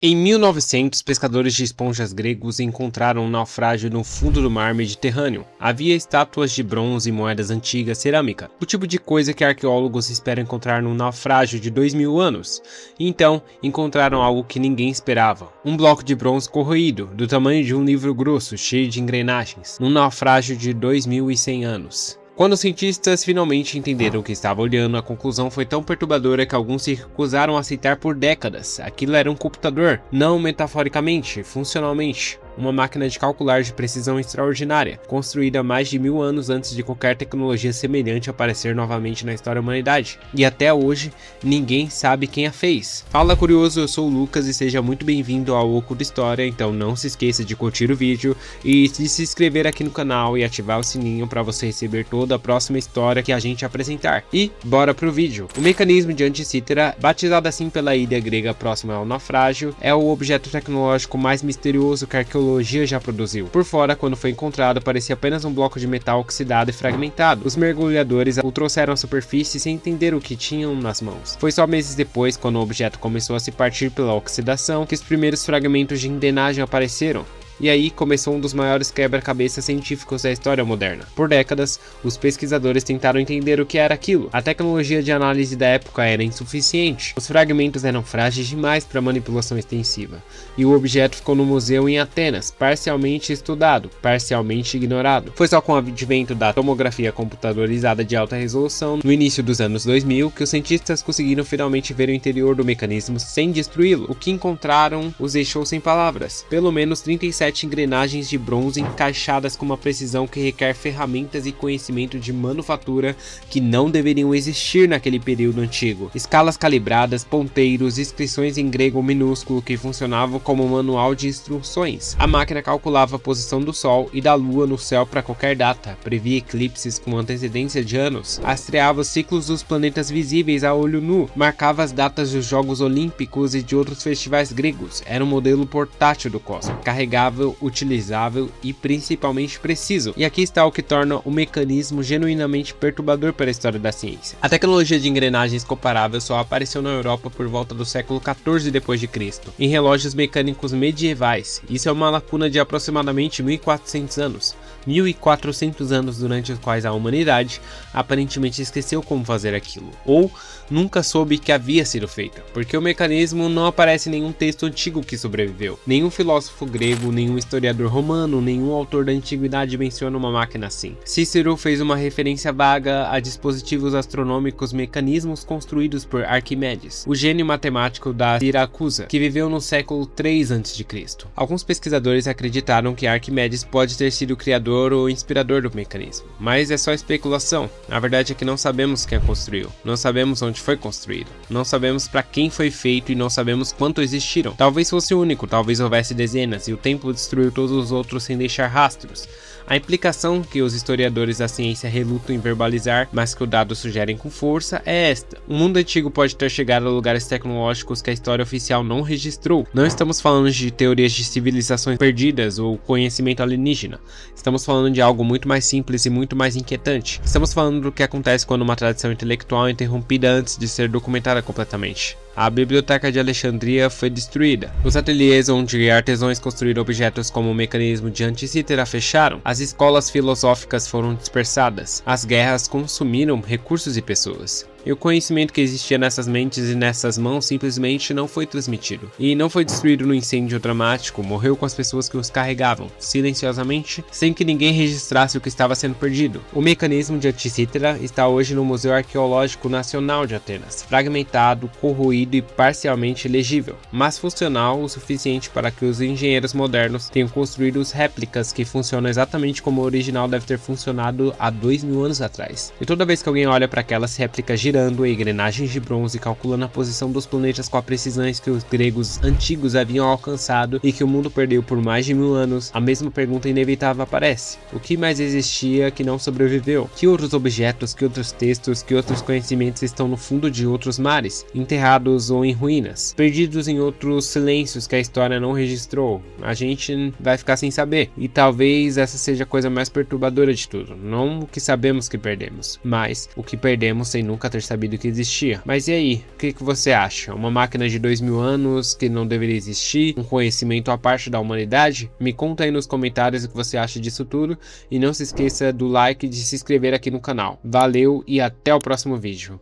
Em 1900, pescadores de esponjas gregos encontraram um naufrágio no fundo do mar Mediterrâneo. Havia estátuas de bronze, moedas antigas, cerâmica, o tipo de coisa que arqueólogos esperam encontrar num naufrágio de 2000 anos. E então, encontraram algo que ninguém esperava. Um bloco de bronze corroído, do tamanho de um livro grosso, cheio de engrenagens, num naufrágio de 2100 anos. Quando os cientistas finalmente entenderam o que estava olhando, a conclusão foi tão perturbadora que alguns se recusaram a aceitar por décadas. Aquilo era um computador, não metaforicamente, funcionalmente. Uma máquina de calcular de precisão extraordinária, construída mais de 1000 anos antes de qualquer tecnologia semelhante aparecer novamente na história da humanidade. E até hoje, ninguém sabe quem a fez. Fala curioso, eu sou o Lucas e seja muito bem-vindo ao Oculto História, então não se esqueça de curtir o vídeo e de se inscrever aqui no canal e ativar o sininho para você receber toda a próxima história que a gente apresentar. E bora pro vídeo. O mecanismo de Anticítera, batizado assim pela ilha grega próxima ao naufrágio, é o objeto tecnológico mais misterioso que a arqueologia já produziu. Por fora, quando foi encontrado, parecia apenas um bloco de metal oxidado e fragmentado. Os mergulhadores o trouxeram à superfície sem entender o que tinham nas mãos. Foi só meses depois, quando o objeto começou a se partir pela oxidação, que os primeiros fragmentos de engrenagem apareceram. E aí começou um dos maiores quebra-cabeças científicos da história moderna. Por décadas, os pesquisadores tentaram entender o que era aquilo. A tecnologia de análise da época era insuficiente. Os fragmentos eram frágeis demais para manipulação extensiva. E o objeto ficou no museu em Atenas, parcialmente estudado, parcialmente ignorado. Foi só com o advento da tomografia computadorizada de alta resolução, no início dos anos 2000, que os cientistas conseguiram finalmente ver o interior do mecanismo sem destruí-lo. O que encontraram os deixou sem palavras. Pelo menos 37 engrenagens de bronze encaixadas com uma precisão que requer ferramentas e conhecimento de manufatura que não deveriam existir naquele período antigo. Escalas calibradas, ponteiros, inscrições em grego minúsculo que funcionavam como um manual de instruções. A máquina calculava a posição do Sol e da Lua no céu para qualquer data, previa eclipses com antecedência de anos, rastreava os ciclos dos planetas visíveis a olho nu, marcava as datas dos Jogos Olímpicos e de outros festivais gregos. Era um modelo portátil do cosmos, carregável, utilizável e principalmente preciso. E aqui está o que torna o mecanismo genuinamente perturbador para a história da ciência. A tecnologia de engrenagens comparável só apareceu na Europa por volta do século XIV d.C., em relógios mecânicos medievais. Isso é uma lacuna de aproximadamente 1400 anos. 1400 anos durante os quais a humanidade aparentemente esqueceu como fazer aquilo, ou nunca soube que havia sido feito, porque o mecanismo não aparece em nenhum texto antigo que sobreviveu. Nenhum filósofo grego, nenhum historiador romano, nenhum autor da antiguidade menciona uma máquina assim. Cícero fez uma referência vaga a dispositivos astronômicos mecanismos construídos por Arquimedes, o gênio matemático da Siracusa, que viveu no século 3 a.C. Alguns pesquisadores acreditaram que Arquimedes pode ter sido o criador ou inspirador do mecanismo, mas é só especulação. A verdade é que não sabemos quem a construiu, não sabemos onde foi construído, não sabemos para quem foi feito e não sabemos quanto existiram. Talvez fosse único, talvez houvesse dezenas e o tempo destruiu todos os outros sem deixar rastros. A implicação que os historiadores da ciência relutam em verbalizar, mas que os dados sugerem com força, é esta. O mundo antigo pode ter chegado a lugares tecnológicos que a história oficial não registrou. Não estamos falando de teorias de civilizações perdidas ou conhecimento alienígena. Estamos falando de algo muito mais simples e muito mais inquietante. Estamos falando do que acontece quando uma tradição intelectual é interrompida antes de ser documentada completamente. A Biblioteca de Alexandria foi destruída. Os ateliês onde artesãos construíram objetos como o mecanismo de Anticítera fecharam. As escolas filosóficas foram dispersadas. As guerras consumiram recursos e pessoas. E o conhecimento que existia nessas mentes e nessas mãos simplesmente não foi transmitido. E não foi destruído no incêndio dramático, morreu com as pessoas que os carregavam, silenciosamente, sem que ninguém registrasse o que estava sendo perdido. O mecanismo de Anticítera está hoje no Museu Arqueológico Nacional de Atenas, fragmentado, corroído e parcialmente legível, mas funcional o suficiente para que os engenheiros modernos tenham construído réplicas que funcionam exatamente como o original deve ter funcionado há 2000 anos atrás. E toda vez que alguém olha para aquelas réplicas girando engrenagens de bronze, calculando a posição dos planetas com a precisão que os gregos antigos haviam alcançado e que o mundo perdeu por mais de 1000 anos, a mesma pergunta inevitável aparece. O que mais existia que não sobreviveu? Que outros objetos, que outros textos, que outros conhecimentos estão no fundo de outros mares, enterrados ou em ruínas, perdidos em outros silêncios que a história não registrou? A gente vai ficar sem saber. E talvez essa seja a coisa mais perturbadora de tudo. Não o que sabemos que perdemos, mas o que perdemos sem nunca ter ter sabido que existia. Mas e aí, o que você acha? Uma máquina de 2000 anos que não deveria existir? Um conhecimento à parte da humanidade? Me conta aí nos comentários o que você acha disso tudo e não se esqueça do like e de se inscrever aqui no canal. Valeu e até o próximo vídeo.